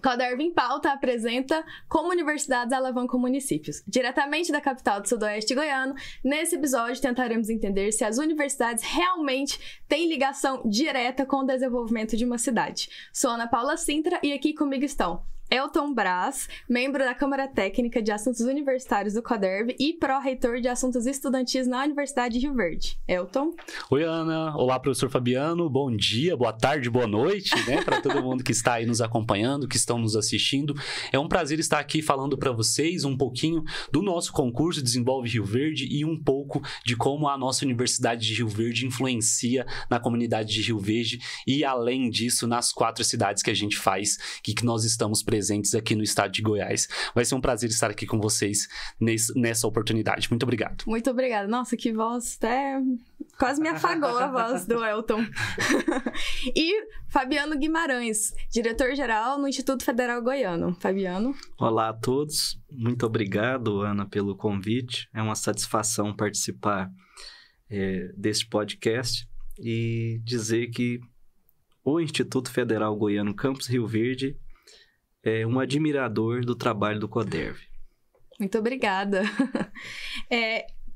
Coderv em Pauta apresenta Como Universidades Alavancam Municípios. Diretamente da capital do Sudoeste goiano, nesse episódio tentaremos entender se as universidades realmente têm ligação direta com o desenvolvimento de uma cidade. Sou Ana Paula Sintra e aqui comigo estão Elton Braz, membro da Câmara Técnica de Assuntos Universitários do Coderv e pró-reitor de Assuntos Estudantis na Universidade de Rio Verde. Elton. Oi, Ana. Olá, professor Fabiano. Bom dia, boa tarde, boa noite, né? Para todo mundo que está aí nos acompanhando, que estão nos assistindo. É um prazer estar aqui falando para vocês um pouquinho do nosso concurso Desenvolve Rio Verde e um pouco de como a nossa Universidade de Rio Verde influencia na comunidade de Rio Verde e, além disso, nas 4 cidades que a gente faz, que nós estamos presentes aqui no estado de Goiás. Vai ser um prazer estar aqui com vocês nessa oportunidade. Muito obrigado. Muito obrigada. Nossa, que voz até... Quase me afagou a voz do Elton. E Fabiano Guimarães, diretor-geral no Instituto Federal Goiano. Fabiano. Olá a todos. Muito obrigado, Ana, pelo convite. É uma satisfação participar deste podcast e dizer que o Instituto Federal Goiano Campus Rio Verde é um admirador do trabalho do Coderv. Muito obrigada.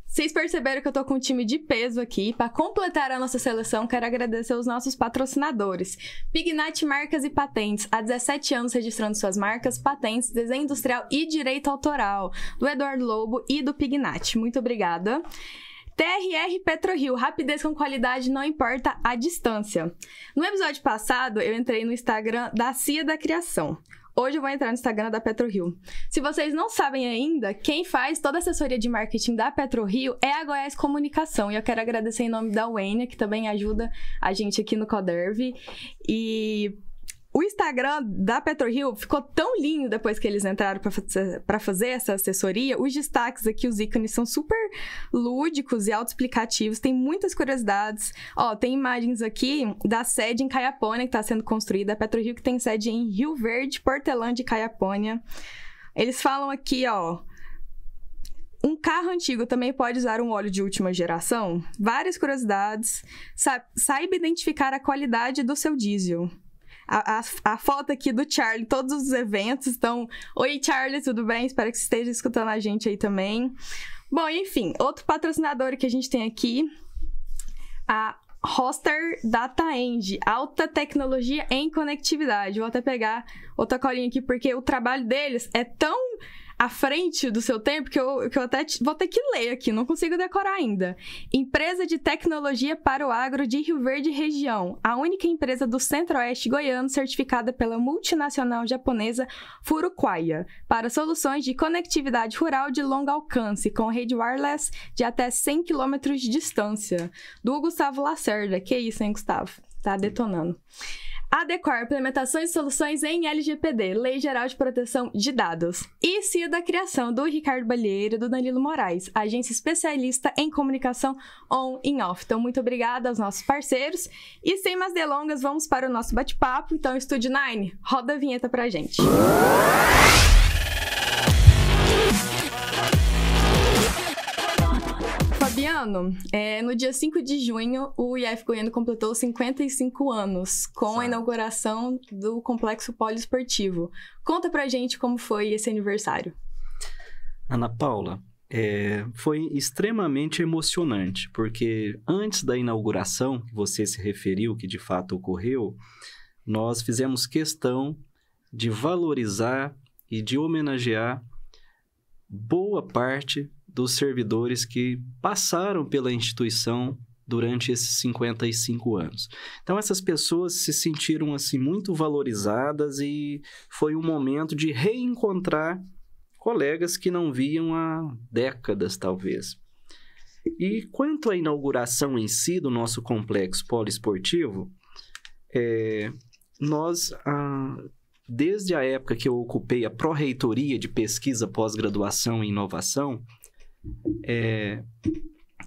Vocês perceberam que eu tô com um time de peso aqui. Para completar a nossa seleção, quero agradecer os nossos patrocinadores. Pignat Marcas e Patentes, há 17 anos registrando suas marcas, patentes, desenho industrial e direito autoral, do Eduardo Lobo e do Pignat. Muito obrigada. TRR PetroRio, rapidez com qualidade, não importa a distância. No episódio passado, eu entrei no Instagram da CIA da Criação. Hoje eu vou entrar no Instagram da PetroRio. Se vocês não sabem ainda, quem faz toda a assessoria de marketing da PetroRio é a Goiás Comunicação. E eu quero agradecer em nome da Wênia, que também ajuda a gente aqui no Coderv. E o Instagram da PetroRio ficou tão lindo depois que eles entraram para fazer essa assessoria. Os destaques aqui, os ícones, são super lúdicos e autoexplicativos. Tem muitas curiosidades. Ó, tem imagens aqui da sede em Caiapônia que está sendo construída. A PetroRio que tem sede em Rio Verde, Portelândia e Caiapônia. Eles falam aqui, ó... Um carro antigo também pode usar um óleo de última geração? Várias curiosidades. Saiba identificar a qualidade do seu diesel. A foto aqui do Charlie, todos os eventos estão... Oi, Charlie, tudo bem? Espero que você esteja escutando a gente aí também. Bom, enfim, outro patrocinador que a gente tem aqui, a Hoster Data Eng, alta tecnologia em conectividade. Vou até pegar outra colinha aqui, porque o trabalho deles é tão à frente do seu tempo que eu até vou ter que ler aqui, não consigo decorar ainda. Empresa de tecnologia para o agro de Rio Verde região, a única empresa do centro-oeste goiano certificada pela multinacional japonesa Furukwaya para soluções de conectividade rural de longo alcance, com rede wireless de até 100 km de distância. Do Gustavo Lacerda. Que isso, hein, Gustavo? Tá detonando. Adequar implementações e soluções em LGPD, Lei Geral de Proteção de Dados. E CIA da Criação, do Ricardo Balheiro e do Danilo Moraes, agência especialista em comunicação on e off. Então, muito obrigada aos nossos parceiros. E sem mais delongas, vamos para o nosso bate-papo. Então, Studio 9, roda a vinheta pra gente. Fabiano, no dia 5 de junho, o IF Goiano completou 55 anos com a inauguração do Complexo Poliesportivo. Conta pra gente como foi esse aniversário. Ana Paula, foi extremamente emocionante, porque antes da inauguração, que você se referiu, que de fato ocorreu, nós fizemos questão de valorizar e de homenagear boa parte dos servidores que passaram pela instituição durante esses 55 anos. Então, essas pessoas se sentiram, assim, muito valorizadas e foi um momento de reencontrar colegas que não viam há décadas, talvez. E quanto à inauguração em si do nosso complexo poliesportivo, nós... Desde a época que eu ocupei a Pró-Reitoria de Pesquisa, Pós-Graduação e Inovação,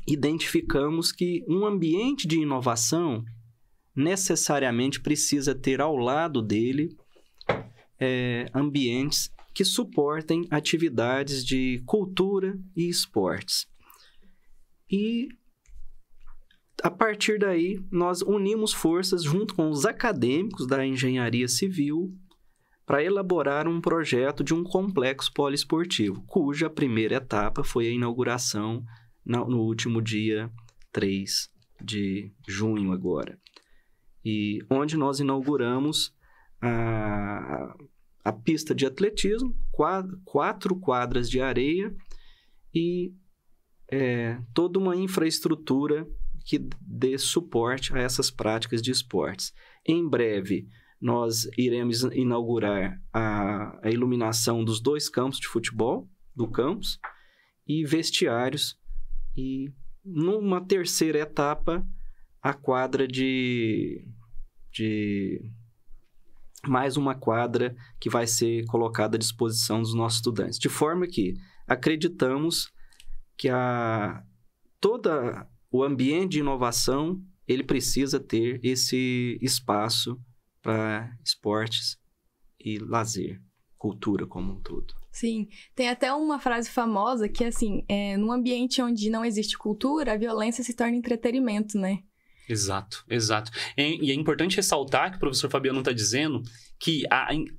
identificamos que um ambiente de inovação necessariamente precisa ter ao lado dele ambientes que suportem atividades de cultura e esportes. E, a partir daí, nós unimos forças junto com os acadêmicos da engenharia civil para elaborar um projeto de um complexo poliesportivo, cuja primeira etapa foi a inauguração no último dia 3 de junho agora. E onde nós inauguramos a pista de atletismo, 4 quadras de areia e toda uma infraestrutura que dê suporte a essas práticas de esportes. Em breve, nós iremos inaugurar a iluminação dos 2 campos de futebol do campus e vestiários. E numa terceira etapa, a quadra mais uma quadra que vai ser colocada à disposição dos nossos estudantes. De forma que acreditamos que todo o ambiente de inovação ele precisa ter esse espaço para esportes e lazer, cultura como um todo. Sim, tem até uma frase famosa que, assim, num ambiente onde não existe cultura, a violência se torna entretenimento, né? Exato, exato. E é importante ressaltar que o professor Fabiano está dizendo que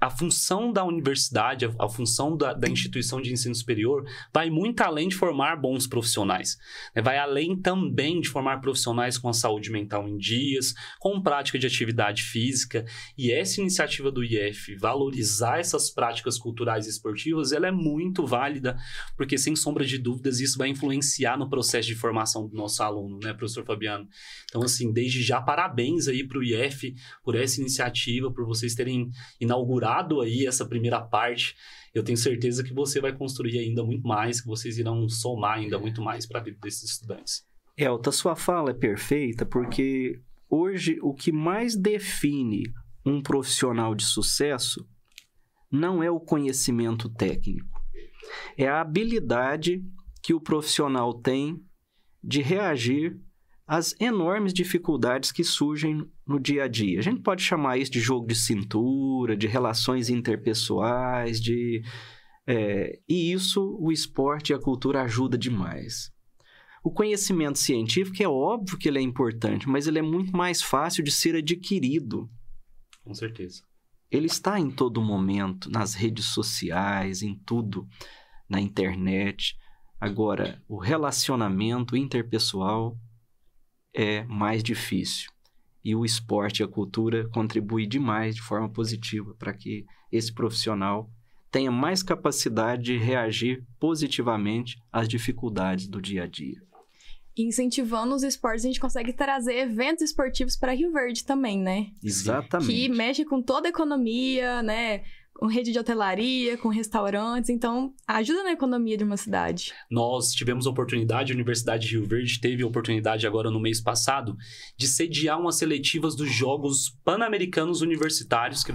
a função da universidade, a função da instituição de ensino superior vai muito além de formar bons profissionais. Vai além também de formar profissionais com a saúde mental em dias, com prática de atividade física. E essa iniciativa do IF, valorizar essas práticas culturais e esportivas, ela é muito válida, porque sem sombra de dúvidas isso vai influenciar no processo de formação do nosso aluno, né, professor Fabiano? Então, assim, desde já, parabéns aí para o IF por essa iniciativa, por vocês terem inaugurado aí essa primeira parte. Eu tenho certeza que você vai construir ainda muito mais, que vocês irão somar ainda muito mais para a vida desses estudantes. Elta, sua fala é perfeita, porque hoje o que mais define um profissional de sucesso não é o conhecimento técnico, é a habilidade que o profissional tem de reagir às enormes dificuldades que surgem no dia a dia. A gente pode chamar isso de jogo de cintura, de relações interpessoais, e isso o esporte e a cultura ajuda demais. O conhecimento científico é óbvio que ele é importante, mas ele é muito mais fácil de ser adquirido. Com certeza. Ele está em todo momento, nas redes sociais, em tudo, na internet. Agora, o relacionamento interpessoal é mais difícil. E o esporte e a cultura contribuem demais de forma positiva para que esse profissional tenha mais capacidade de reagir positivamente às dificuldades do dia a dia. Incentivando os esportes, a gente consegue trazer eventos esportivos para Rio Verde também, né? Exatamente. Que mexe com toda a economia, né? Com rede de hotelaria, com restaurantes, então ajuda na economia de uma cidade. Nós tivemos a oportunidade, a Universidade de Rio Verde teve a oportunidade agora no mês passado de sediar umas seletivas dos Jogos Pan-Americanos Universitários que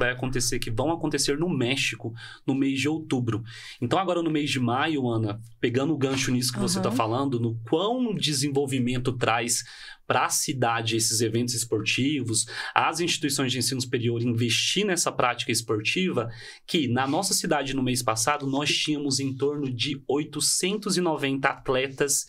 vão acontecer no México no mês de outubro. Então agora no mês de maio, Ana, pegando o gancho nisso que você está falando, no quão desenvolvimento traz para a cidade esses eventos esportivos, as instituições de ensino superior investir nessa prática esportiva, que na nossa cidade no mês passado nós tínhamos em torno de 890 atletas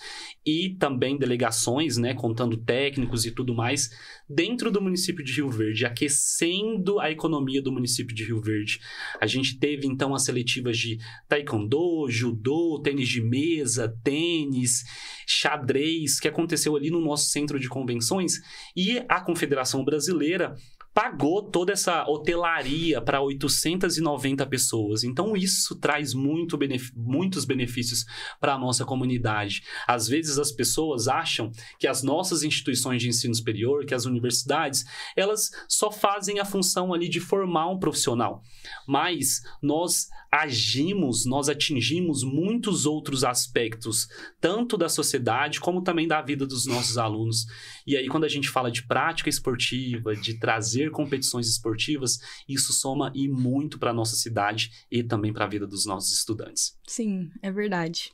e também delegações, né, contando técnicos e tudo mais, dentro do município de Rio Verde, aquecendo a economia do município de Rio Verde. A gente teve então as seletivas de taekwondo, judô, tênis de mesa, tênis, xadrez, que aconteceu ali no nosso centro de convenções, e a Confederação Brasileira pagou toda essa hotelaria para 890 pessoas. Então, isso traz muitos benefícios para a nossa comunidade. Às vezes, as pessoas acham que as nossas instituições de ensino superior, que as universidades, elas só fazem a função ali de formar um profissional. Mas nós atingimos muitos outros aspectos, tanto da sociedade como também da vida dos nossos alunos. E aí, quando a gente fala de prática esportiva, de trazer competições esportivas, isso soma e muito para a nossa cidade e também para a vida dos nossos estudantes. Sim, é verdade.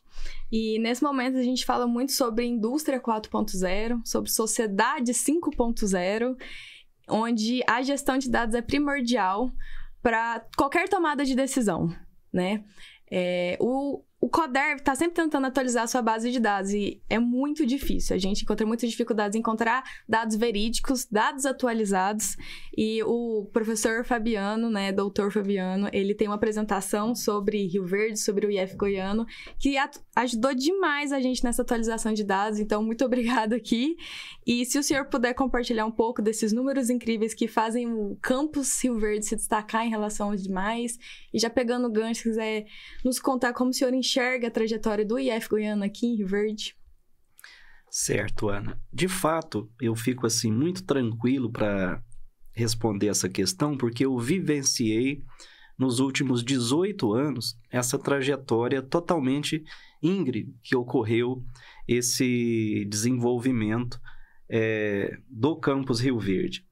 E nesse momento a gente fala muito sobre indústria 4.0, sobre sociedade 5.0, onde a gestão de dados é primordial para qualquer tomada de decisão, né? o Coderv está sempre tentando atualizar a sua base de dados e é muito difícil. A gente encontra muitas dificuldades em encontrar dados verídicos, dados atualizados. E o professor Fabiano, né, doutor Fabiano, ele tem uma apresentação sobre Rio Verde, sobre o IF Goiano, que ajudou demais a gente nessa atualização de dados. Então, muito obrigada aqui. E se o senhor puder compartilhar um pouco desses números incríveis que fazem o campus Rio Verde se destacar em relação aos demais, e já pegando o gancho, se quiser nos contar como o senhor enxerga a trajetória do IF Goiano aqui em Rio Verde. Certo, Ana. De fato, eu fico assim muito tranquilo para responder essa questão, porque eu vivenciei nos últimos 18 anos essa trajetória totalmente íngreme que ocorreu esse desenvolvimento do campus Rio Verde.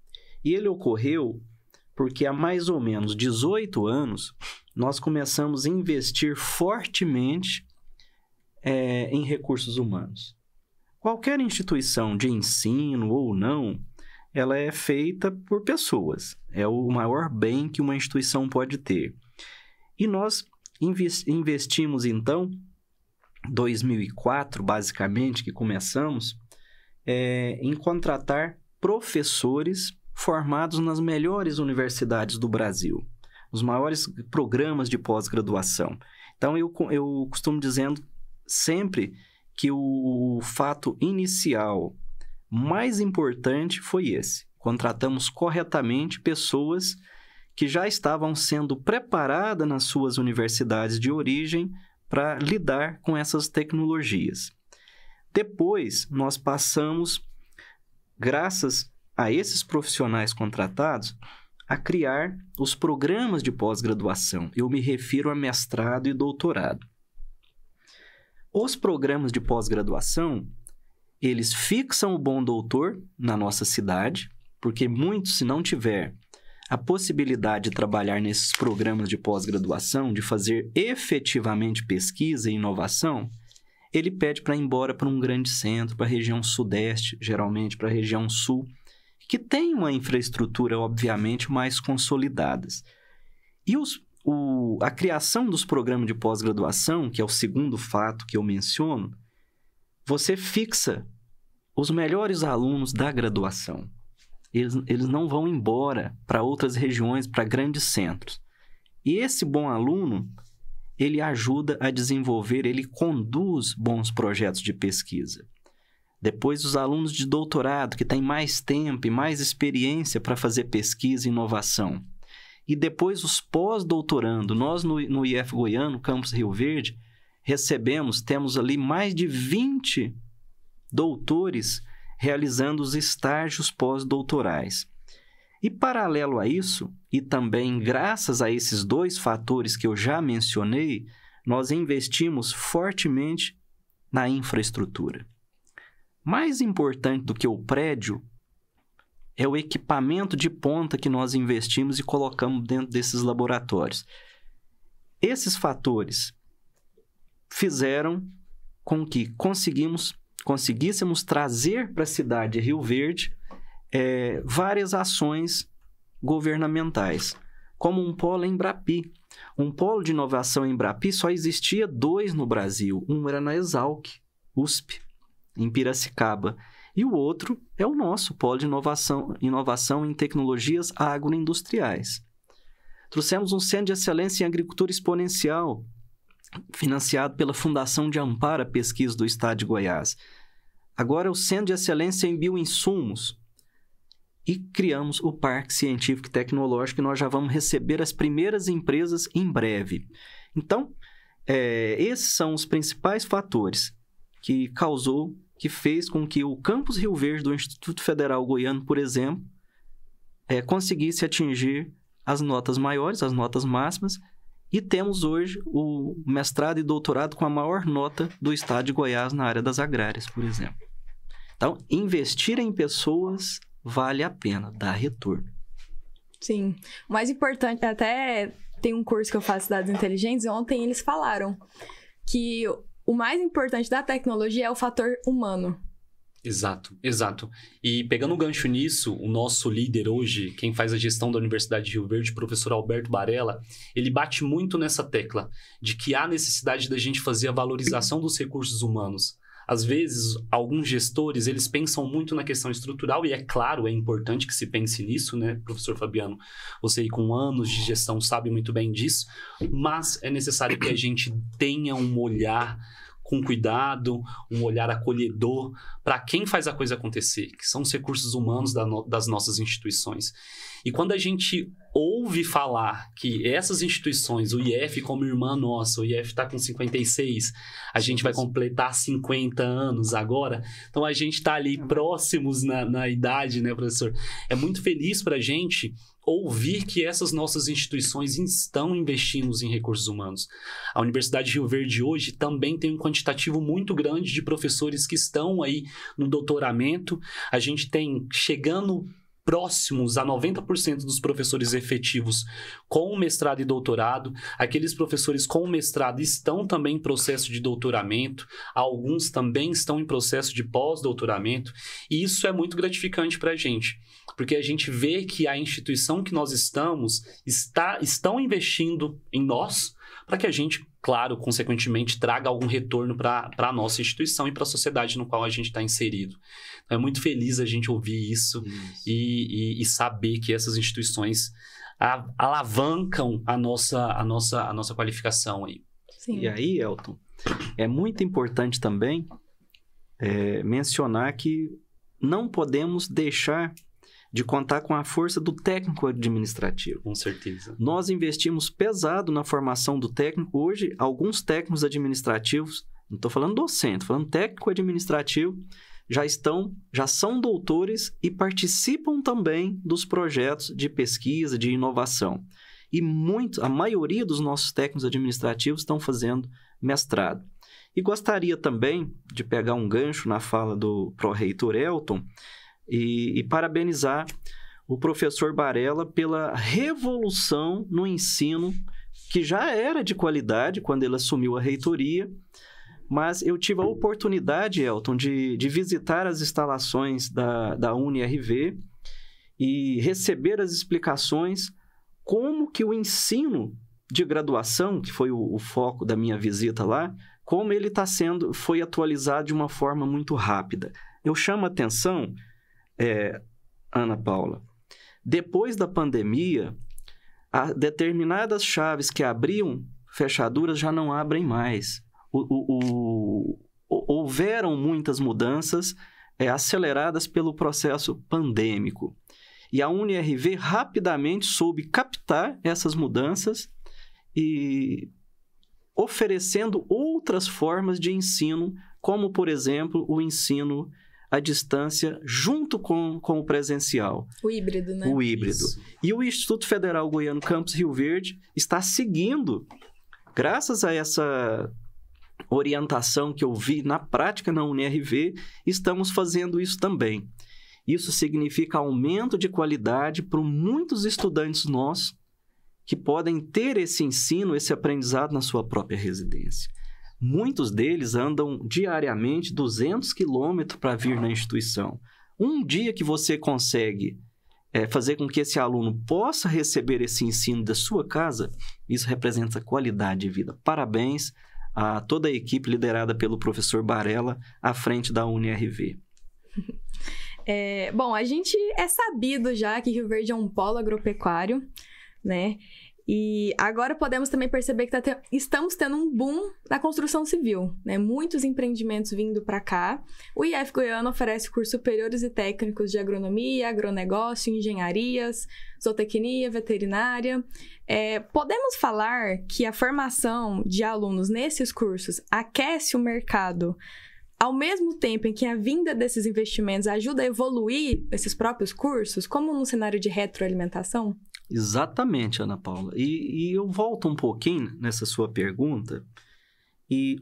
E ele ocorreu porque há mais ou menos 18 anos nós começamos a investir fortemente em recursos humanos. Qualquer instituição de ensino ou não, ela é feita por pessoas. É o maior bem que uma instituição pode ter. E nós investimos, então, em 2004, basicamente, que começamos, em contratar professores formados nas melhores universidades do Brasil, os maiores programas de pós-graduação. Então, eu costumo dizendo sempre que o fato inicial mais importante foi esse. Contratamos corretamente pessoas que já estavam sendo preparadas nas suas universidades de origem para lidar com essas tecnologias. Depois, nós passamos, graças a esses profissionais contratados, a criar os programas de pós-graduação. Eu me refiro a mestrado e doutorado. Os programas de pós-graduação, eles fixam o bom doutor na nossa cidade, porque muitos, se não tiver a possibilidade de trabalhar nesses programas de pós-graduação, de fazer efetivamente pesquisa e inovação, ele pede para ir embora para um grande centro, para a região sudeste, geralmente para a região sul, que tem uma infraestrutura, obviamente, mais consolidadas. E a criação dos programas de pós-graduação, que é o segundo fato que eu menciono, você fixa os melhores alunos da graduação. Eles não vão embora para outras regiões, para grandes centros. E esse bom aluno, ele ajuda a desenvolver, ele conduz bons projetos de pesquisa. Depois, os alunos de doutorado, que têm mais tempo e mais experiência para fazer pesquisa e inovação. E depois, os pós-doutorando. Nós, no IF Goiano, Campus Rio Verde, temos ali mais de 20 doutores realizando os estágios pós-doutorais. E, paralelo a isso, e também graças a esses dois fatores que eu já mencionei, nós investimos fortemente na infraestrutura. Mais importante do que o prédio é o equipamento de ponta que nós investimos e colocamos dentro desses laboratórios. Esses fatores fizeram com que conseguíssemos trazer para a cidade de Rio Verde várias ações governamentais, como um polo Embrapi. Um polo de inovação em Embrapi só existia 2 no Brasil. Um era na Exalc, USP, em Piracicaba. E o outro é o nosso polo de inovação em tecnologias agroindustriais. Trouxemos um centro de excelência em agricultura exponencial, financiado pela Fundação de Amparo à Pesquisa do Estado de Goiás. Agora é o Centro de Excelência em Bioinsumos. E criamos o Parque Científico e Tecnológico, e nós já vamos receber as primeiras empresas em breve. Então, esses são os principais fatores que fez com que o Campus Rio Verde do Instituto Federal Goiano, por exemplo, conseguisse atingir as notas maiores, as notas máximas, e temos hoje o mestrado e doutorado com a maior nota do estado de Goiás na área das agrárias, por exemplo. Então, investir em pessoas vale a pena, dá retorno. Sim. O mais importante, até tem um curso que eu faço, Cidades Inteligentes, e ontem eles falaram que o mais importante da tecnologia é o fator humano. Exato, exato. E pegando o gancho nisso, o nosso líder hoje, quem faz a gestão da Universidade de Rio Verde, o professor Alberto Barella, ele bate muito nessa tecla de que há necessidade da gente fazer a valorização dos recursos humanos. Às vezes, alguns gestores, eles pensam muito na questão estrutural, e é claro, é importante que se pense nisso, né, professor Fabiano? Você aí com anos de gestão sabe muito bem disso, mas é necessário que a gente tenha um olhar com cuidado, um olhar acolhedor para quem faz a coisa acontecer, que são os recursos humanos das nossas instituições. E quando a gente ouve falar que essas instituições, o IF como irmã nossa, o IF está com 56, a gente vai completar 50 anos agora, então a gente está ali próximos na idade, né, professor? É muito feliz para a gente ouvir que essas nossas instituições estão investindo em recursos humanos. A Universidade de Rio Verde hoje também tem um quantitativo muito grande de professores que estão aí no doutoramento. A gente tem chegando próximos a 90% dos professores efetivos com mestrado e doutorado. Aqueles professores com mestrado estão também em processo de doutoramento, alguns também estão em processo de pós-doutoramento, e isso é muito gratificante para a gente, porque a gente vê que a instituição que nós estão investindo em nós, para que a gente, claro, consequentemente, traga algum retorno para a nossa instituição e para a sociedade no qual a gente está inserido. Então, é muito feliz a gente ouvir isso. E saber que essas instituições alavancam a nossa qualificação aí. Sim. E aí, Elton, é muito importante também mencionar que não podemos deixar de contar com a força do técnico administrativo. Com certeza. Nós investimos pesado na formação do técnico. Hoje, alguns técnicos administrativos, não estou falando docente, estou falando técnico administrativo, já são doutores e participam também dos projetos de pesquisa, de inovação. E a maioria dos nossos técnicos administrativos estão fazendo mestrado. E gostaria também de pegar um gancho na fala do pró-reitor Elton e parabenizar o professor Barella pela revolução no ensino, que já era de qualidade quando ele assumiu a reitoria, mas eu tive a oportunidade, Elton, de visitar as instalações da UniRV e receber as explicações como que o ensino de graduação, que foi o foco da minha visita lá, como ele foi atualizado de uma forma muito rápida. Eu chamo a atenção, Ana Paula, depois da pandemia, determinadas chaves que abriam fechaduras já não abrem mais. Houveram muitas mudanças aceleradas pelo processo pandêmico. E a UniRV rapidamente soube captar essas mudanças e oferecendo outras formas de ensino, como, por exemplo, o ensino à distância junto com o presencial. O híbrido, né? O híbrido. Isso. E o Instituto Federal Goiano Campus Rio Verde está seguindo, graças a essa orientação que eu vi na prática na UniRV, estamos fazendo isso também. Isso significa aumento de qualidade para muitos estudantes nossos que podem ter esse ensino, esse aprendizado na sua própria residência. Muitos deles andam diariamente 200 quilômetros para vir na instituição. Um dia que você consegue fazer com que esse aluno possa receber esse ensino da sua casa, isso representa qualidade de vida. Parabéns a toda a equipe liderada pelo professor Barella à frente da UniRV. Bom, a gente é sabido já que Rio Verde é um polo agropecuário, né? E agora podemos também perceber que estamos tendo um boom na construção civil, né? Muitos empreendimentos vindo para cá. O IF Goiano oferece cursos superiores e técnicos de agronomia, agronegócio, engenharias, zootecnia, veterinária. Podemos falar que a formação de alunos nesses cursos aquece o mercado, ao mesmo tempo em que a vinda desses investimentos ajuda a evoluir esses próprios cursos, como num cenário de retroalimentação? Exatamente, Ana Paula. E eu volto um pouquinho nessa sua pergunta. E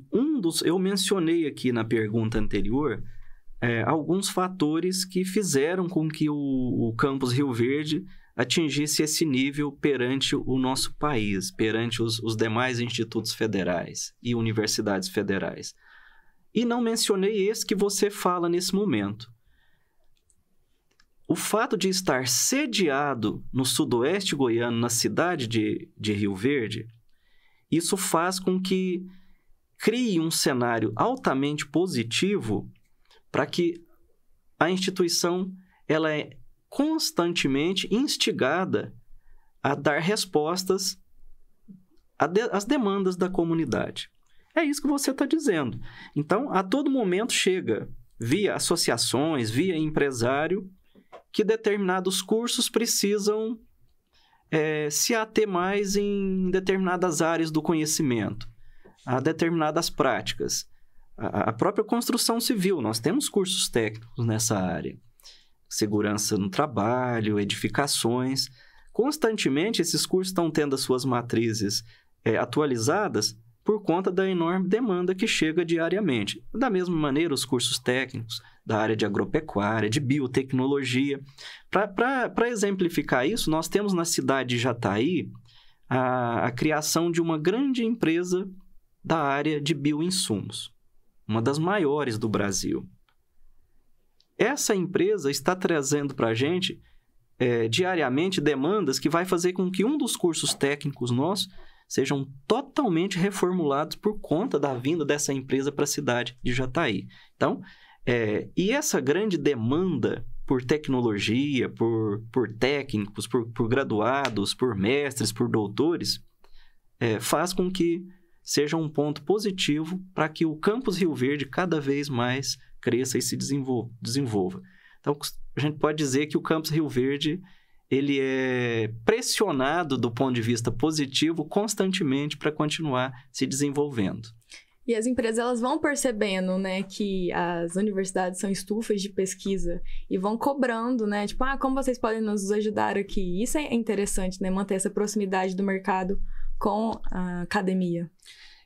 eu mencionei aqui na pergunta anterior alguns fatores que fizeram com que o Campus Rio Verde atingisse esse nível perante o nosso país, perante os demais institutos federais e universidades federais. E não mencionei esse que você fala nesse momento. O fato de estar sediado no sudoeste goiano, na cidade de Rio Verde, isso faz com que crie um cenário altamente positivo para que a instituição ela é constantemente instigada a dar respostas às demandas da comunidade. É isso que você está dizendo. Então, a todo momento chega, via associações, via empresário, que determinados cursos precisam se ater mais em determinadas áreas do conhecimento, a determinadas práticas. A própria construção civil, nós temos cursos técnicos nessa área. Segurança no trabalho, edificações. Constantemente, esses cursos estão tendo as suas matrizes atualizadas por conta da enorme demanda que chega diariamente. Da mesma maneira, os cursos técnicos da área de agropecuária, de biotecnologia. Para exemplificar isso, nós temos na cidade de Jataí a criação de uma grande empresa da área de bioinsumos, uma das maiores do Brasil. Essa empresa está trazendo para a gente diariamente demandas que vai fazer com que um dos cursos técnicos nossos sejam totalmente reformulados por conta da vinda dessa empresa para a cidade de Jataí. Então, e essa grande demanda por tecnologia, por técnicos, por graduados, por mestres, por doutores, faz com que seja um ponto positivo para que o Campus Rio Verde cada vez mais cresça e se desenvolva. Então, a gente pode dizer que o Campus Rio Verde ele é pressionado do ponto de vista positivo constantemente para continuar se desenvolvendo. E as empresas elas vão percebendo, né, que as universidades são estufas de pesquisa e vão cobrando, né, tipo, como vocês podem nos ajudar aqui? Isso é interessante, né, manter essa proximidade do mercado com a academia.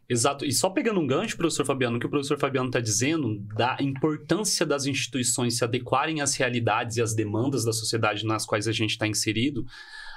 Exato. E só pegando um gancho, professor Fabiano, o que o professor Fabiano está dizendo da importância das instituições se adequarem às realidades e às demandas da sociedade nas quais a gente está inserido,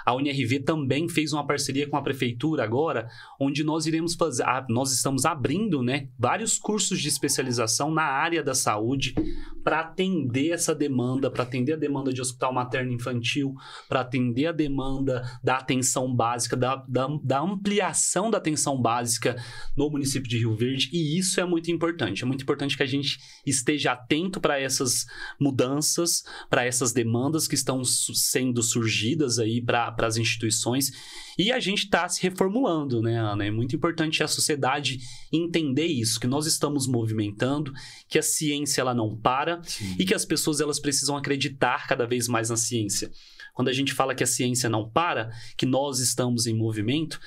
a UniRV também fez uma parceria com a prefeitura agora, onde nós iremos fazer, nós estamos abrindo, né, vários cursos de especialização na área da saúde para atender essa demanda, para atender a demanda de hospital materno-infantil, para atender a demanda da atenção básica, da ampliação da atenção básica no município de Rio Verde, e isso é muito importante. É muito importante que a gente esteja atento para essas mudanças, para essas demandas que estão sendo surgidas aí para as instituições, e a gente está se reformulando, né, Ana? É muito importante a sociedade entender isso, que nós estamos movimentando, que a ciência ela não para. Sim. E que as pessoas elas precisam acreditar cada vez mais na ciência. Quando a gente fala que a ciência não para, que nós estamos em movimento,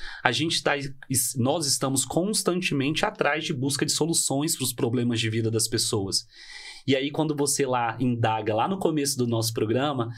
nós estamos constantemente atrás de busca de soluções para os problemas de vida das pessoas. E aí, quando você lá indaga, lá no começo do nosso programa,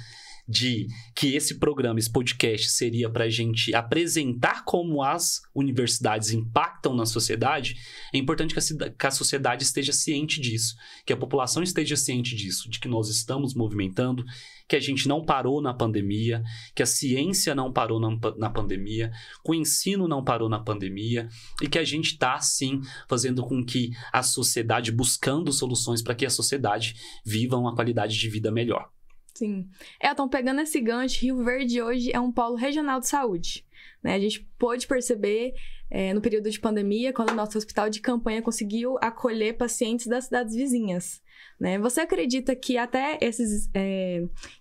de que esse programa, esse podcast, seria para a gente apresentar como as universidades impactam na sociedade, é importante que a sociedade esteja ciente disso, que a população esteja ciente disso, de que nós estamos movimentando, que a gente não parou na pandemia, que a ciência não parou na pandemia, que o ensino não parou na pandemia, e que a gente está, sim, fazendo com que a sociedade, buscando soluções para que a sociedade viva uma qualidade de vida melhor. Sim. Elton, pegando esse gancho, Rio Verde hoje é um polo regional de saúde, né? A gente pôde perceber no período de pandemia, quando o nosso hospital de campanha conseguiu acolher pacientes das cidades vizinhas, né? Você acredita que até esses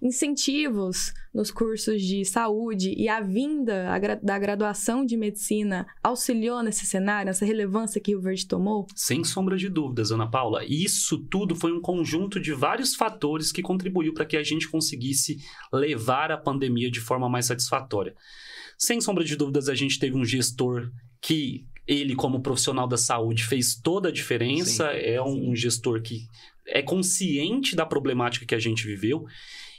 incentivos nos cursos de saúde e a vinda da graduação de medicina auxiliou nesse cenário, nessa relevância que Rio Verde tomou? Sem sombra de dúvidas, Ana Paula. Isso tudo foi um conjunto de vários fatores que contribuiu para que a gente conseguisse levar a pandemia de forma mais satisfatória. Sem sombra de dúvidas, a gente teve um gestor que ele, como profissional da saúde, fez toda a diferença. Sim, é um gestor que é consciente da problemática que a gente viveu,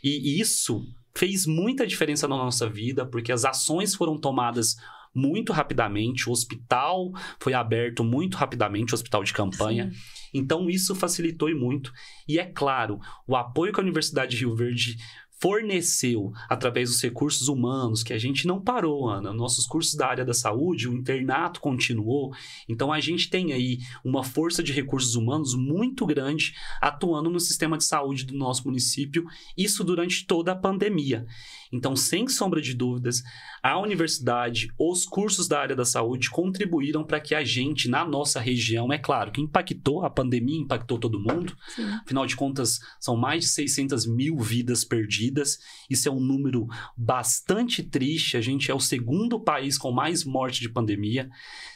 e isso fez muita diferença na nossa vida, porque as ações foram tomadas muito rapidamente, o hospital foi aberto muito rapidamente, o hospital de campanha. Sim. Então, isso facilitou e muito. E é claro, o apoio que a Universidade de Rio Verde forneceu através dos recursos humanos, que a gente não parou, Ana. Nossos cursos da área da saúde, o internato continuou. Então, a gente tem aí uma força de recursos humanos muito grande atuando no sistema de saúde do nosso município, isso durante toda a pandemia. Então, sem sombra de dúvidas, a universidade, os cursos da área da saúde contribuíram para que a gente, na nossa região, é claro, que impactou, a pandemia impactou todo mundo. Sim. Afinal de contas, são mais de 600 mil vidas perdidas. Isso é um número bastante triste. A gente é o segundo país com mais morte de pandemia.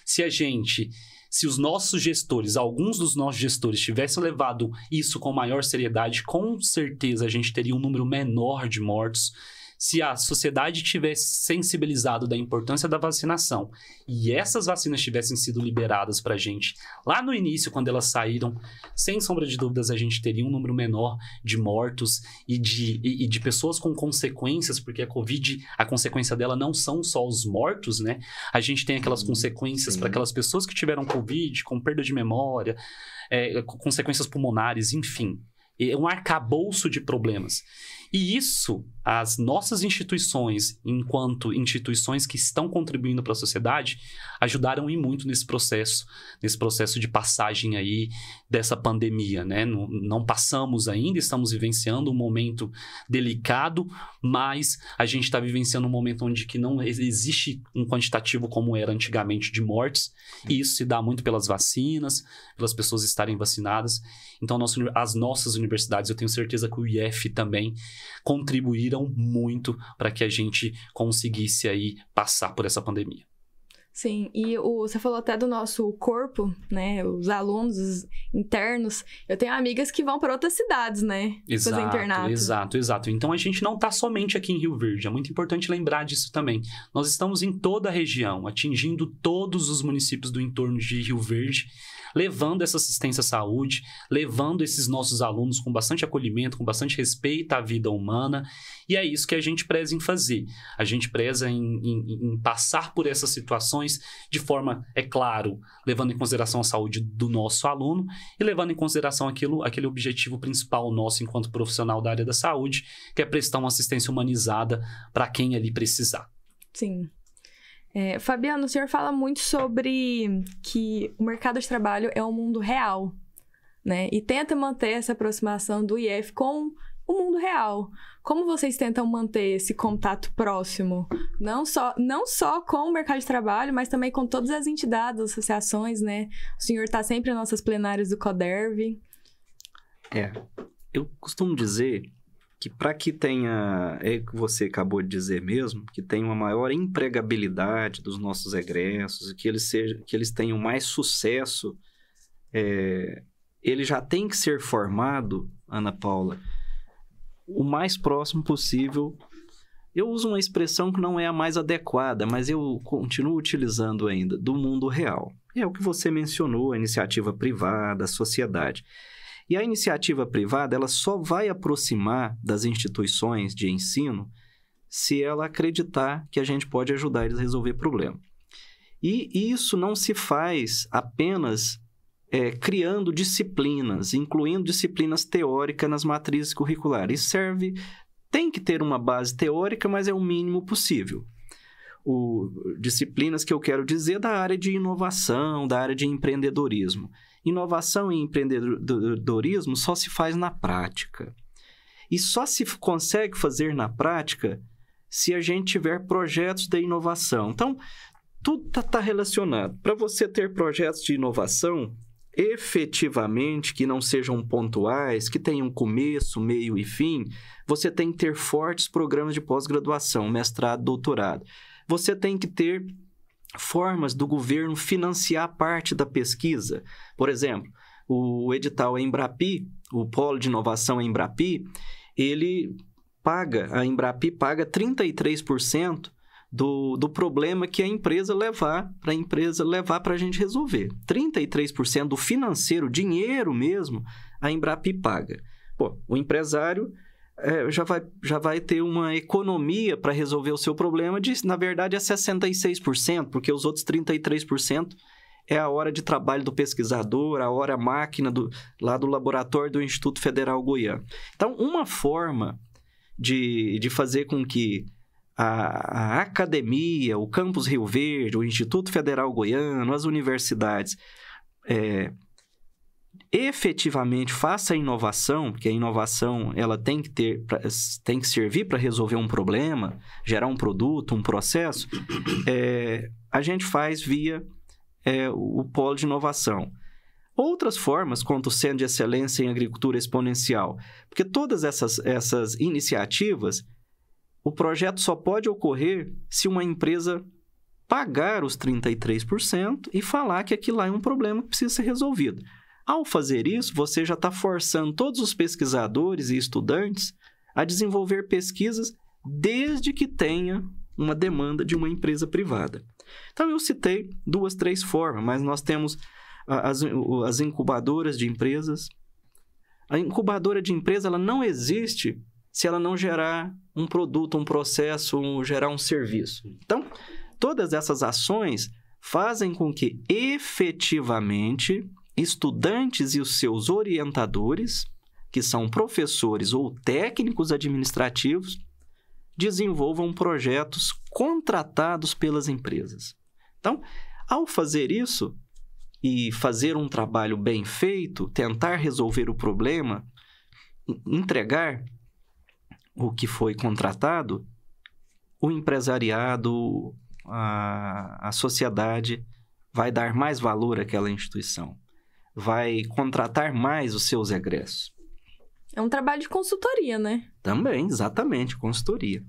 Se os nossos gestores, alguns dos nossos gestores, tivessem levado isso com maior seriedade, com certeza a gente teria um número menor de mortos. Se a sociedade tivesse sensibilizado da importância da vacinação e essas vacinas tivessem sido liberadas para a gente lá no início, quando elas saíram, sem sombra de dúvidas, a gente teria um número menor de mortos e de pessoas com consequências, porque a Covid, a consequência dela não são só os mortos, né? A gente tem aquelas consequências para aquelas pessoas que tiveram Covid, com perda de memória, consequências pulmonares, enfim. É um arcabouço de problemas. E isso, as nossas instituições, enquanto instituições que estão contribuindo para a sociedade, ajudaram e muito nesse processo de passagem aí dessa pandemia, né? Não passamos ainda, estamos vivenciando um momento delicado, mas a gente está vivenciando um momento onde que não existe um quantitativo como era antigamente de mortes, e isso se dá muito pelas vacinas, pelas pessoas estarem vacinadas. Então, as nossas universidades, eu tenho certeza que o IF também contribuíram muito para que a gente conseguisse aí passar por essa pandemia. Sim, e você falou até do nosso corpo, né? Os alunos os internos. Eu tenho amigas que vão para outras cidades, né? Fazer internato. Exato. Então, a gente não está somente aqui em Rio Verde. É muito importante lembrar disso também. Nós estamos em toda a região, atingindo todos os municípios do entorno de Rio Verde, levando essa assistência à saúde, levando esses nossos alunos com bastante acolhimento, com bastante respeito à vida humana. E é isso que a gente preza em fazer. A gente preza em passar por essas situações de forma, é claro, levando em consideração a saúde do nosso aluno e levando em consideração aquele objetivo principal nosso enquanto profissional da área da saúde, que é prestar uma assistência humanizada para quem ali precisar. Sim. Fabiano, o senhor fala muito sobre que o mercado de trabalho é um mundo real, né? E tenta manter essa aproximação do IF com o mundo real. Como vocês tentam manter esse contato próximo? Não só com o mercado de trabalho, mas também com todas as entidades, associações, né? O senhor está sempre nas nossas plenárias do CODERV. Eu costumo dizer que para que tenha, é o que você acabou de dizer mesmo, que tenha uma maior empregabilidade dos nossos egressos, que eles tenham mais sucesso, ele já tem que ser formado, Ana Paula, o mais próximo possível. Eu uso uma expressão que não é a mais adequada, mas eu continuo utilizando ainda, do mundo real. É o que você mencionou, a iniciativa privada, a sociedade. E a iniciativa privada, ela só vai aproximar das instituições de ensino se ela acreditar que a gente pode ajudar eles a resolver problema. E isso não se faz apenas criando disciplinas, incluindo disciplinas teóricas nas matrizes curriculares. Isso tem que ter uma base teórica, mas é o mínimo possível. Disciplinas que eu quero dizer da área de inovação, da área de empreendedorismo. Inovação e empreendedorismo só se faz na prática. E só se consegue fazer na prática se a gente tiver projetos de inovação. Então, tudo está relacionado. Para você ter projetos de inovação, efetivamente, que não sejam pontuais, que tenham começo, meio e fim, você tem que ter fortes programas de pós-graduação, mestrado, doutorado. Você tem que ter formas do governo financiar parte da pesquisa. Por exemplo, o edital Embrapi, o Polo de Inovação Embrapi, a Embrapi paga 33% do problema que a empresa levar para a gente resolver. 33% do financeiro, dinheiro mesmo, a Embrapi paga. O empresário já vai ter uma economia para resolver o seu problema na verdade, é 66%, porque os outros 33% é a hora de trabalho do pesquisador, a hora máquina lá do laboratório do Instituto Federal Goiano. Então, uma forma de fazer com que a academia, o Campus Rio Verde, o Instituto Federal Goiano, as universidades, efetivamente faça a inovação, porque a inovação ela tem que servir para resolver um problema, gerar um produto, um processo, a gente faz via o polo de inovação. Outras formas, quanto o Centro de Excelência em Agricultura Exponencial, porque todas essas iniciativas, o projeto só pode ocorrer se uma empresa pagar os 33% e falar que aquilo lá é um problema que precisa ser resolvido. Ao fazer isso, você já está forçando todos os pesquisadores e estudantes a desenvolver pesquisas desde que tenha uma demanda de uma empresa privada. Então, eu citei 2, 3 formas, mas nós temos as incubadoras de empresas. A incubadora de empresa ela não existe se ela não gerar um produto, um processo, gerar um serviço. Então, todas essas ações fazem com que, efetivamente, estudantes e os seus orientadores, que são professores ou técnicos administrativos, desenvolvam projetos contratados pelas empresas. Então, ao fazer isso e fazer um trabalho bem feito, tentar resolver o problema, entregar o que foi contratado, o empresariado, a sociedade vai dar mais valor àquela instituição, vai contratar mais os seus egressos. É um trabalho de consultoria, né? Também, exatamente, consultoria.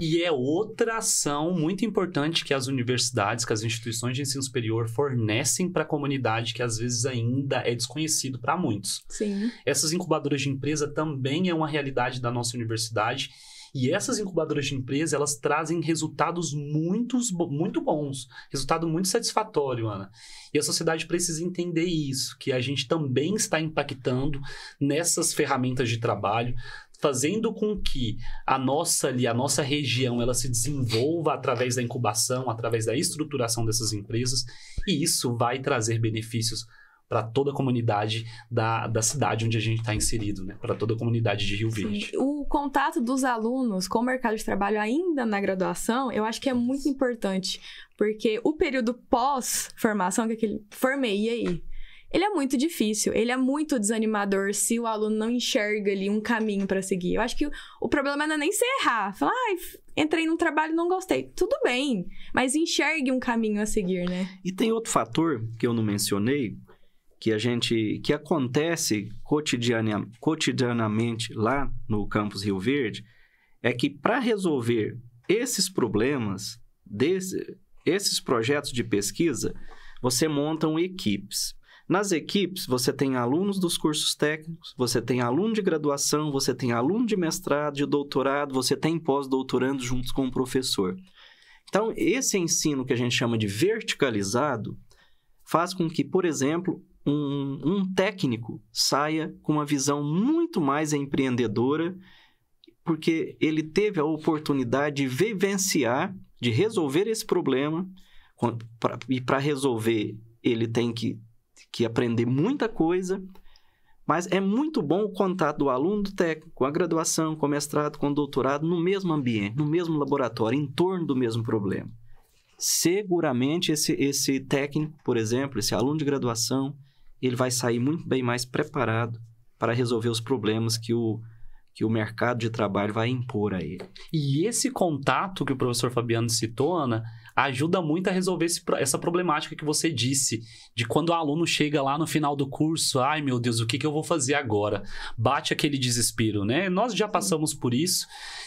E é outra ação muito importante que as universidades, que as instituições de ensino superior fornecem para a comunidade, que às vezes ainda é desconhecido para muitos. Sim. Essas incubadoras de empresa também é uma realidade da nossa universidade. E essas incubadoras de empresa, elas trazem resultados muito bons, resultado muito satisfatório, Ana. E a sociedade precisa entender isso, que a gente também está impactando nessas ferramentas de trabalho, fazendo com que a nossa região ela se desenvolva através da incubação, através da estruturação dessas empresas, e isso vai trazer benefícios para toda a comunidade da cidade onde a gente está inserido, né? Para toda a comunidade de Rio Verde. Sim. O contato dos alunos com o mercado de trabalho ainda na graduação, eu acho que é muito importante, porque o período pós-formação, que é aquele formei, e aí? Ele é muito difícil, ele é muito desanimador se o aluno não enxerga ali um caminho para seguir. Eu acho que o problema não é nem se errar, falar, entrei num trabalho e não gostei. Tudo bem, mas enxergue um caminho a seguir, né? E tem outro fator que eu não mencionei, que acontece cotidianamente lá no Campus Rio Verde, é que para resolver esses problemas, esses projetos de pesquisa, você monta equipes. Nas equipes, você tem alunos dos cursos técnicos, você tem aluno de graduação, você tem aluno de mestrado, de doutorado, você tem pós-doutorando juntos com o professor. Então, esse ensino que a gente chama de verticalizado faz com que, por exemplo, um técnico saia com uma visão muito mais empreendedora, porque ele teve a oportunidade de vivenciar, de resolver esse problema, e para resolver ele tem que aprender muita coisa, mas é muito bom o contato do aluno do técnico, com a graduação, com o mestrado, com o doutorado, no mesmo ambiente, no mesmo laboratório, em torno do mesmo problema. Seguramente esse técnico, por exemplo, esse aluno de graduação, ele vai sair muito bem mais preparado para resolver os problemas que o mercado de trabalho vai impor a ele. E esse contato que o professor Fabiano citou, Ana, ajuda muito a resolver essa problemática que você disse, de quando o aluno chega lá no final do curso, ai meu Deus, o que eu vou fazer agora? Bate aquele desespero, né? Nós já passamos por isso,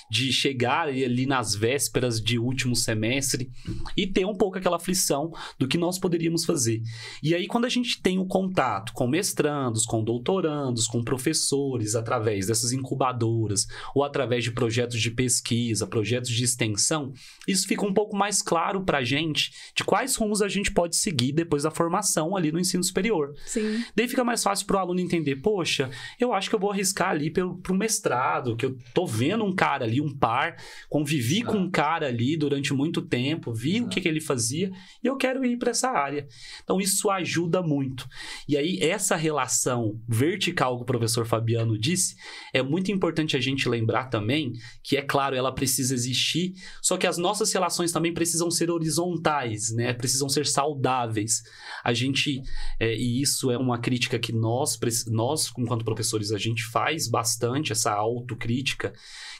de chegar ali nas vésperas de último semestre e ter um pouco aquela aflição do que nós poderíamos fazer. E aí, quando a gente tem o contato com mestrandos, com doutorandos, com professores, através dessas incubadoras, ou através de projetos de pesquisa, projetos de extensão, isso fica um pouco mais claro para a gente de quais rumos a gente pode seguir depois da formação ali no ensino superior. Sim. Daí fica mais fácil para o aluno entender, poxa, eu acho que eu vou arriscar ali pro mestrado, que eu tô vendo um cara ali, ali um par, convivi com um cara ali durante muito tempo, vi o que ele fazia e eu quero ir para essa área. Então, isso ajuda muito. E aí, essa relação vertical que o professor Fabiano disse, é muito importante a gente lembrar também que, é claro, ela precisa existir, só que as nossas relações também precisam ser horizontais, né? Precisam ser saudáveis. A gente, e isso é uma crítica que nós, enquanto professores, a gente faz bastante, essa autocrítica,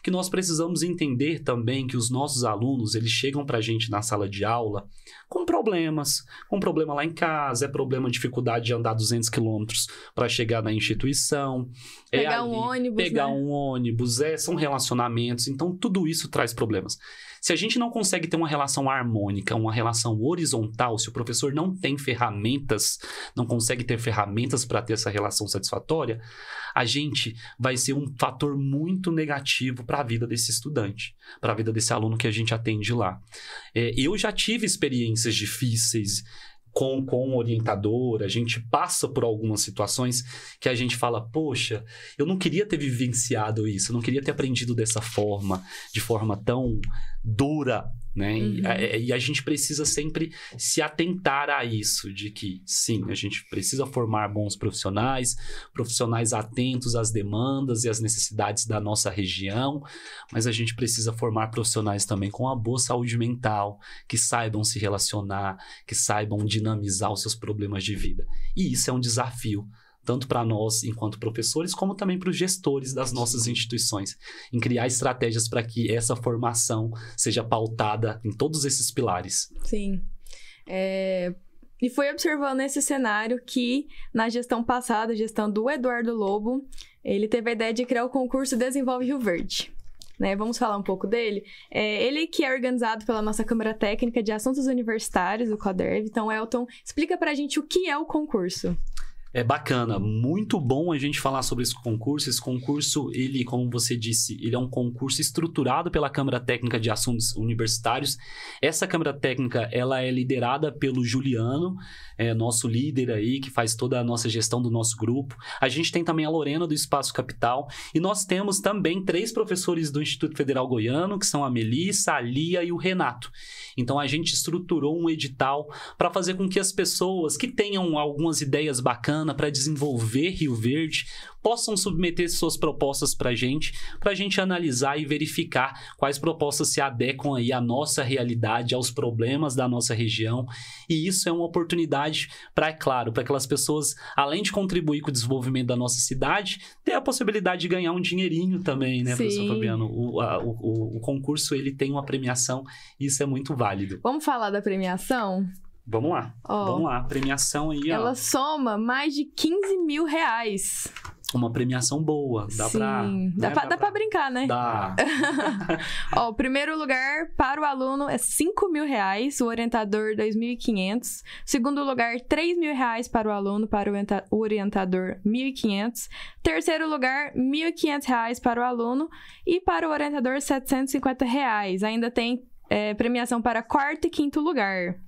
que nós precisamos entender também que os nossos alunos, eles chegam pra gente na sala de aula com problemas, com problema lá em casa, dificuldade de andar 200 quilômetros para chegar na instituição. Pegar um ônibus, pegar um ônibus, são relacionamentos, então tudo isso traz problemas. Se a gente não consegue ter uma relação harmônica, uma relação horizontal, se o professor não tem ferramentas, não consegue ter ferramentas para ter essa relação satisfatória, a gente vai ser um fator muito negativo para a vida desse estudante, para a vida desse aluno que a gente atende lá. Eu já tive experiências difíceis com o orientador, a gente passa por algumas situações que a gente fala, poxa, eu não queria ter vivenciado isso, eu não queria ter aprendido dessa forma, de forma tão dura, né? E a gente precisa sempre se atentar a isso, de que, sim, a gente precisa formar bons profissionais atentos às demandas e às necessidades da nossa região, mas a gente precisa formar profissionais também com uma boa saúde mental, que saibam se relacionar, que saibam dinamizar os seus problemas de vida. E isso é um desafio, tanto para nós, enquanto professores, como também para os gestores das nossas instituições, em criar estratégias para que essa formação seja pautada em todos esses pilares. Sim. E foi observando esse cenário que, na gestão passada, a gestão do Eduardo Lobo, ele teve a ideia de criar o concurso Desenvolve Rio Verde. Né, vamos falar um pouco dele. Ele que é organizado pela nossa Câmara Técnica de Assuntos Universitários, o CODERV. Então, Elton, explica para a gente o que é o concurso. É bacana, muito bom a gente falar sobre esse concurso. Esse concurso, ele, como você disse, ele é um concurso estruturado pela Câmara Técnica de Assuntos Universitários. Essa Câmara Técnica, ela é liderada pelo Juliano, nosso líder aí, que faz toda a nossa gestão do nosso grupo. A gente tem também a Lorena do Espaço Capital e nós temos também 3 professores do Instituto Federal Goiano, que são a Melissa, a Lia e o Renato. Então, a gente estruturou um edital para fazer com que as pessoas que tenham algumas ideias bacanas para desenvolver Rio Verde possam submeter suas propostas para a gente analisar e verificar quais propostas se adequam aí à nossa realidade, aos problemas da nossa região. E isso é uma oportunidade para, é claro, para aquelas pessoas, além de contribuir com o desenvolvimento da nossa cidade, ter a possibilidade de ganhar um dinheirinho também, né, professor Fabiano? O concurso, ele tem uma premiação e isso é muito válido. Vamos falar da premiação? Vamos lá, vamos lá. A premiação aí, ela soma mais de 15 mil reais. Uma premiação boa, dá pra... Dá pra brincar, né? Dá. O primeiro lugar para o aluno é 5 mil reais, o orientador 2.500. Segundo lugar, 3 mil reais para o aluno, para o orientador 1.500. Terceiro lugar, 1.500 reais para o aluno e para o orientador 750 reais. Ainda tem premiação para quarto e quinto lugar.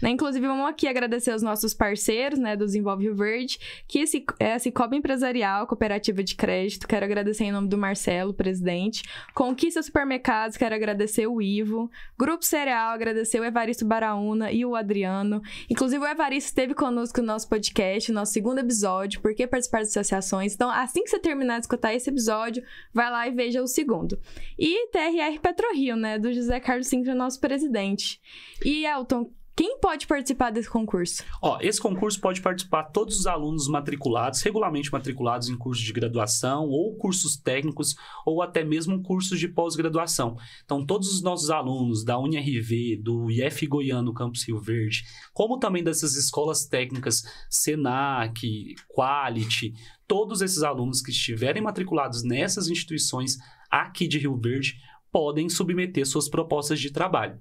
Né? Inclusive, vamos aqui agradecer os nossos parceiros, né, do Desenvolve Rio Verde, que é a Cicobi Empresarial, Cooperativa de Crédito, quero agradecer em nome do Marcelo, presidente. Conquista Supermercados, quero agradecer o Ivo. Grupo Cereal, agradecer o Evaristo Baraúna e o Adriano. Inclusive, o Evaristo esteve conosco no nosso podcast, no nosso segundo episódio, Por que participar de associações? Então, assim que você terminar de escutar esse episódio, vai lá e veja o segundo. E TRR PetroRio, né, do José Carlos Sintra, nosso presidente. E, Elton, quem pode participar desse concurso? Esse concurso pode participar todos os alunos matriculados, regularmente matriculados em cursos de graduação ou cursos técnicos ou até mesmo cursos de pós-graduação. Então, todos os nossos alunos da UniRV, do IF Goiano Campus Rio Verde, como também dessas escolas técnicas Senac, Quality, todos esses alunos que estiverem matriculados nessas instituições aqui de Rio Verde podem submeter suas propostas de trabalho.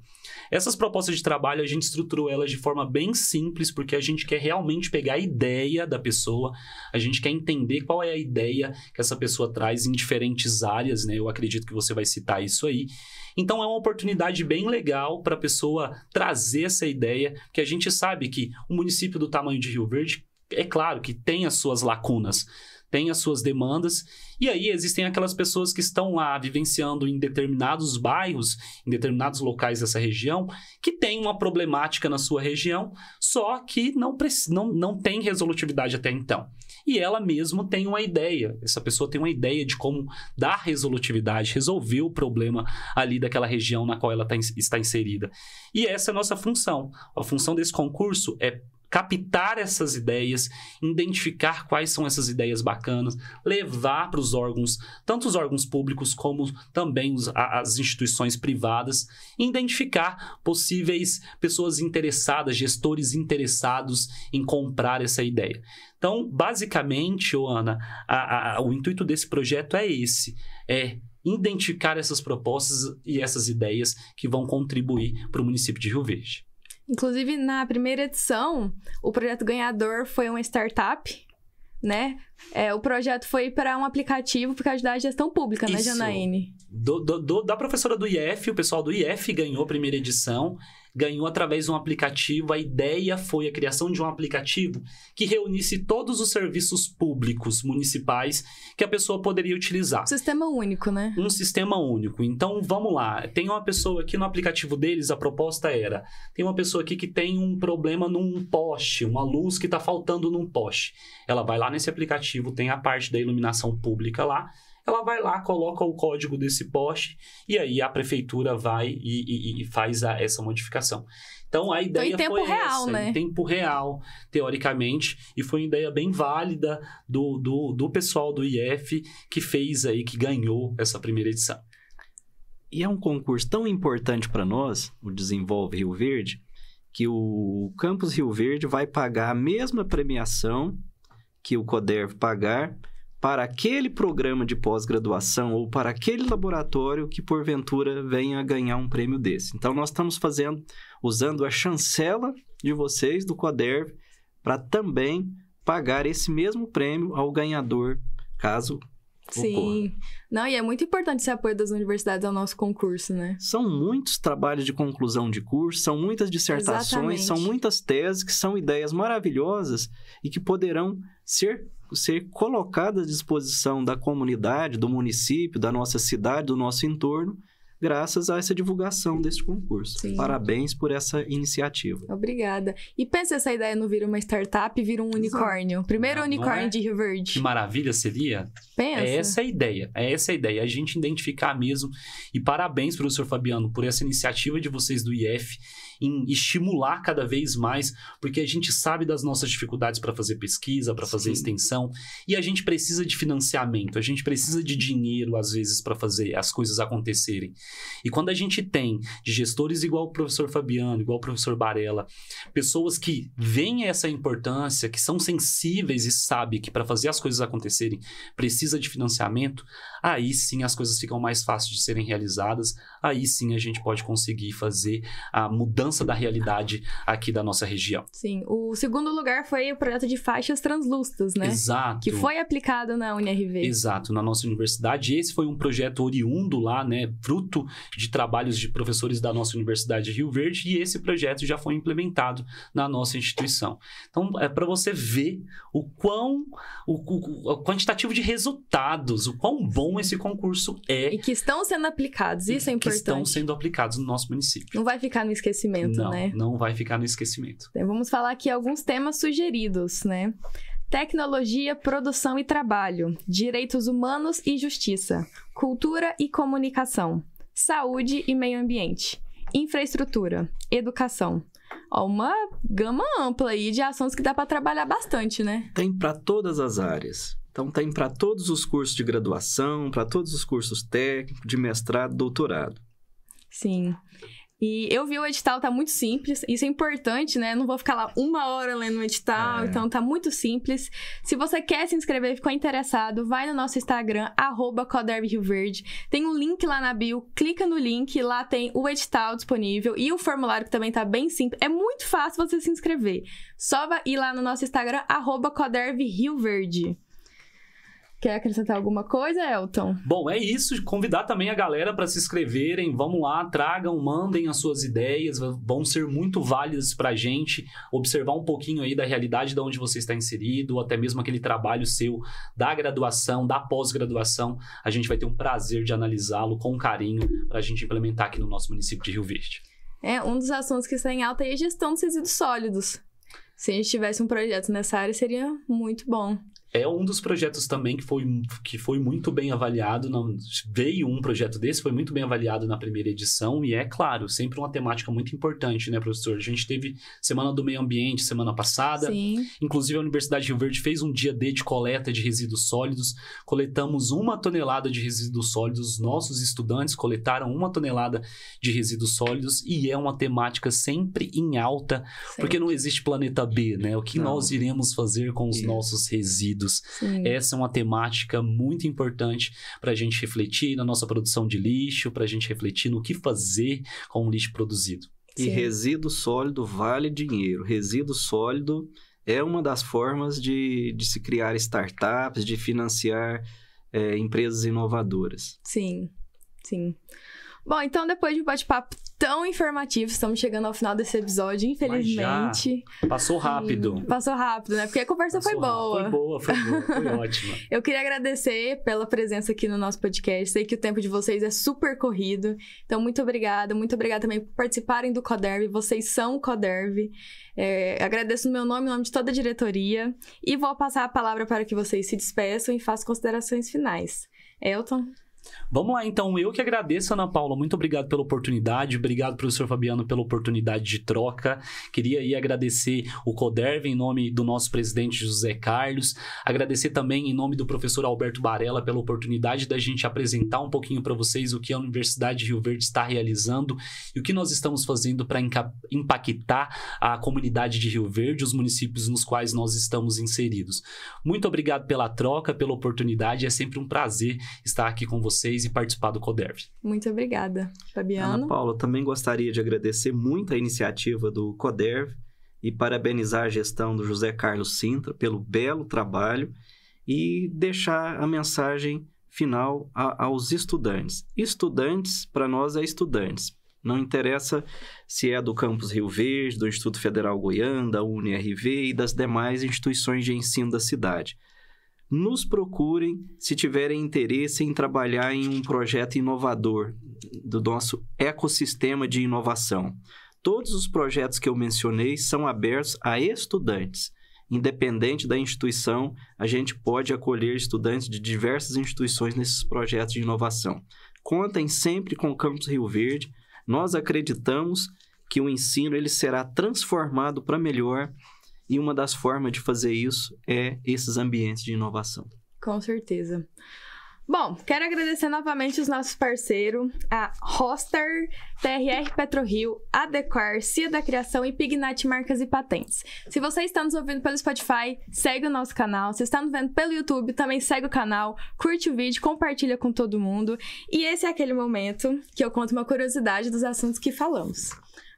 Essas propostas de trabalho, a gente estruturou elas de forma bem simples, porque a gente quer realmente pegar a ideia da pessoa, a gente quer entender qual é a ideia que essa pessoa traz em diferentes áreas, né? Eu acredito que você vai citar isso aí. Então, é uma oportunidade bem legal para a pessoa trazer essa ideia, que a gente sabe que um município do tamanho de Rio Verde é claro que tem as suas lacunas, tem as suas demandas, e aí existem aquelas pessoas que estão lá vivenciando em determinados bairros, em determinados locais dessa região, que tem uma problemática na sua região, só que não tem resolutividade até então. E ela mesmo tem uma ideia, essa pessoa tem uma ideia de como dar resolutividade, resolver o problema ali daquela região na qual ela está inserida. E essa é a nossa função. A função desse concurso é captar essas ideias, identificar quais são essas ideias bacanas, levar para os órgãos, tanto os órgãos públicos como também as instituições privadas, identificar possíveis pessoas interessadas, gestores interessados em comprar essa ideia. Então, basicamente, Ana, o intuito desse projeto é esse, identificar essas propostas e essas ideias que vão contribuir para o município de Rio Verde. Inclusive, na primeira edição, o projeto ganhador foi uma startup, né? O projeto foi para um aplicativo para ajudar a gestão pública, né, Janaíne? Da professora do IF, o pessoal do IF ganhou a primeira edição, ganhou através de um aplicativo. A ideia foi a criação de um aplicativo que reunisse todos os serviços públicos municipais que a pessoa poderia utilizar. Sistema único, né? Um sistema único. Então, vamos lá. Tem uma pessoa aqui no aplicativo deles, a proposta era, tem uma pessoa aqui que tem um problema num poste, uma luz que está faltando num poste. Ela vai lá nesse aplicativo, tem a parte da iluminação pública lá, ela vai lá, coloca o código desse poste e aí a prefeitura vai e faz essa modificação. Então, a ideia foi real, essa, né? em tempo real, teoricamente, e foi uma ideia bem válida do pessoal do IF que fez aí, que ganhou essa primeira edição. E é um concurso tão importante para nós, o Desenvolve Rio Verde, que o Campus Rio Verde vai pagar a mesma premiação que o CODERV pagar para aquele programa de pós-graduação ou para aquele laboratório que, porventura, venha a ganhar um prêmio desse. Então, nós estamos usando a chancela de vocês, do CODERV, para também pagar esse mesmo prêmio ao ganhador, caso Sim. ocorra. Não, e é muito importante esse apoio das universidades ao nosso concurso, né? São muitos trabalhos de conclusão de curso, são muitas dissertações, Exatamente. São muitas teses, que são ideias maravilhosas e que poderão ser colocadas à disposição da comunidade, do município, da nossa cidade, do nosso entorno, graças a essa divulgação deste concurso. Sim. Parabéns por essa iniciativa. Obrigada. E pensa, essa ideia não vira uma startup, vira um unicórnio. Primeiro unicórnio de Rio Que Verde. maravilha seria? Pensa. Essa é a ideia, a gente identificar mesmo. E parabéns, professor Fabiano, por essa iniciativa de vocês do IF em estimular cada vez mais, porque a gente sabe das nossas dificuldades para fazer pesquisa, para fazer extensão, e a gente precisa de financiamento, a gente precisa de dinheiro, às vezes, para fazer as coisas acontecerem. E quando a gente tem de gestores igual o professor Fabiano, igual o professor Barella, pessoas que veem essa importância, que são sensíveis e sabem que para fazer as coisas acontecerem precisa de financiamento, aí sim as coisas ficam mais fáceis de serem realizadas, aí sim a gente pode conseguir fazer a mudança da realidade aqui da nossa região. Sim. O segundo lugar foi o projeto de faixas translúcidas, né? Exato. Que foi aplicado na UniRV. Exato, na nossa universidade. Esse foi um projeto oriundo lá, né? Fruto de trabalhos de professores da nossa Universidade de Rio Verde, e esse projeto já foi implementado na nossa instituição. Então, é para você ver o quantitativo de resultados, o quão bom esse concurso é. E que estão sendo aplicados, isso é importante. Que estão sendo aplicados no nosso município. Não vai ficar no esquecimento, né? Não vai ficar no esquecimento. Então, vamos falar aqui alguns temas sugeridos, né? Tecnologia, produção e trabalho, direitos humanos e justiça, cultura e comunicação, saúde e meio ambiente, infraestrutura, educação. Ó, uma gama ampla aí de assuntos que dá para trabalhar bastante, né? Tem para todas as áreas. Então, tem para todos os cursos de graduação, para todos os cursos técnicos, de mestrado, doutorado. Sim. E eu vi o edital, tá muito simples. Isso é importante, né? Não vou ficar lá 1 hora lendo o edital, então tá muito simples. Se você quer se inscrever, ficou interessado, vai no nosso Instagram, @CODERVRioVerde. Tem um link lá na bio, clica no link, lá tem o edital disponível e o formulário que também tá bem simples. É muito fácil você se inscrever. Só vai ir lá no nosso Instagram, @CODERVRioVerde. Quer acrescentar alguma coisa, Elton? Bom, é isso. Convidar também a galera para se inscreverem. Vamos lá, tragam, mandem as suas ideias. Vão ser muito válidas para a gente observar um pouquinho aí da realidade de onde você está inserido, ou até mesmo aquele trabalho seu da graduação, da pós-graduação. A gente vai ter um prazer de analisá-lo com carinho para a gente implementar aqui no nosso município de Rio Verde. Um dos assuntos que está em alta é a gestão dos resíduos sólidos. Se a gente tivesse um projeto nessa área, seria muito bom. É um dos projetos também que foi muito bem avaliado. Veio um projeto desse, foi muito bem avaliado na primeira edição. E é claro, sempre uma temática muito importante, né, professor? A gente teve Semana do Meio Ambiente semana passada. Sim. Inclusive, a Universidade de Rio Verde fez um dia D de coleta de resíduos sólidos. Coletamos 1 tonelada de resíduos sólidos. Os nossos estudantes coletaram 1 tonelada de resíduos sólidos. E é uma temática sempre em alta, porque não existe planeta B, né? O que nós iremos fazer com os nossos resíduos? Sim. Essa é uma temática muito importante para a gente refletir na nossa produção de lixo, para a gente refletir no que fazer com o lixo produzido. E Sim. resíduo sólido vale dinheiro. Resíduo sólido é uma das formas de se criar startups, de financiar empresas inovadoras. Sim, sim. Bom, então depois de um bate-papo tão informativo, estamos chegando ao final desse episódio, infelizmente. Passou rápido. Passou rápido, né? Porque a conversa foi boa. Foi ótima. Eu queria agradecer pela presença aqui no nosso podcast. Sei que o tempo de vocês é super corrido. Então, muito obrigada. Muito obrigada também por participarem do Coderv. Vocês são o Coderv. Agradeço no meu nome, em nome de toda a diretoria. E vou passar a palavra para que vocês se despeçam e façam considerações finais. Elton? Vamos lá, então. Eu que agradeço, Ana Paula. Muito obrigado pela oportunidade. Obrigado, professor Fabiano, pela oportunidade de troca. Queria aí agradecer o Coderv em nome do nosso presidente José Carlos. Agradecer também em nome do professor Alberto Barella pela oportunidade da gente apresentar um pouquinho para vocês o que a Universidade de Rio Verde está realizando e o que nós estamos fazendo para impactar a comunidade de Rio Verde, os municípios nos quais nós estamos inseridos. Muito obrigado pela troca, pela oportunidade. É sempre um prazer estar aqui com vocês e participar do Coderv. Muito obrigada, Fabiano. Ana Paula, também gostaria de agradecer muito a iniciativa do Coderv e parabenizar a gestão do José Carlos Sintra pelo belo trabalho e deixar a mensagem final aos estudantes. Estudantes, para nós, é estudantes. Não interessa se é do Campus Rio Verde, do Instituto Federal Goiano, da UniRV e das demais instituições de ensino da cidade. Nos procurem se tiverem interesse em trabalhar em um projeto inovador do nosso ecossistema de inovação. Todos os projetos que eu mencionei são abertos a estudantes. Independente da instituição, a gente pode acolher estudantes de diversas instituições nesses projetos de inovação. Contem sempre com o Campus Rio Verde. Nós acreditamos que o ensino ele será transformado para melhor. E uma das formas de fazer isso é esses ambientes de inovação. Com certeza. Bom, quero agradecer novamente os nossos parceiros, a Roster, TRR PetroRio, Adequar, Cia da Criação e Pignat Marcas e Patentes. Se você está nos ouvindo pelo Spotify, segue o nosso canal. Se está nos vendo pelo YouTube, também segue o canal, curte o vídeo, compartilha com todo mundo. E esse é aquele momento que eu conto uma curiosidade dos assuntos que falamos.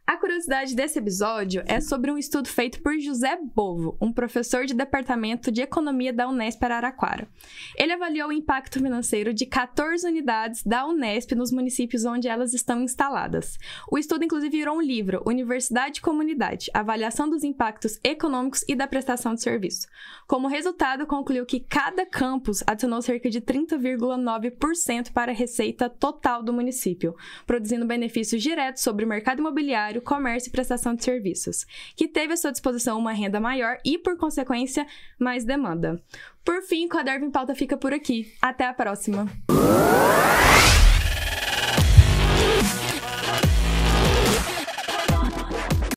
A curiosidade desse episódio é sobre um estudo feito por José Bovo, um professor de Departamento de Economia da Unesp Araraquara. Ele avaliou o impacto financeiro de 14 unidades da Unesp nos municípios onde elas estão instaladas. O estudo, inclusive, virou um livro, Universidade e Comunidade, Avaliação dos Impactos Econômicos e da Prestação de Serviço. Como resultado, concluiu que cada campus adicionou cerca de 30,9% para a receita total do município, produzindo benefícios diretos sobre o mercado imobiliário, comércio e prestação de serviços, que teve à sua disposição uma renda maior e, por consequência, mais demanda. Por fim, o Coderv em Pauta fica por aqui. Até a próxima!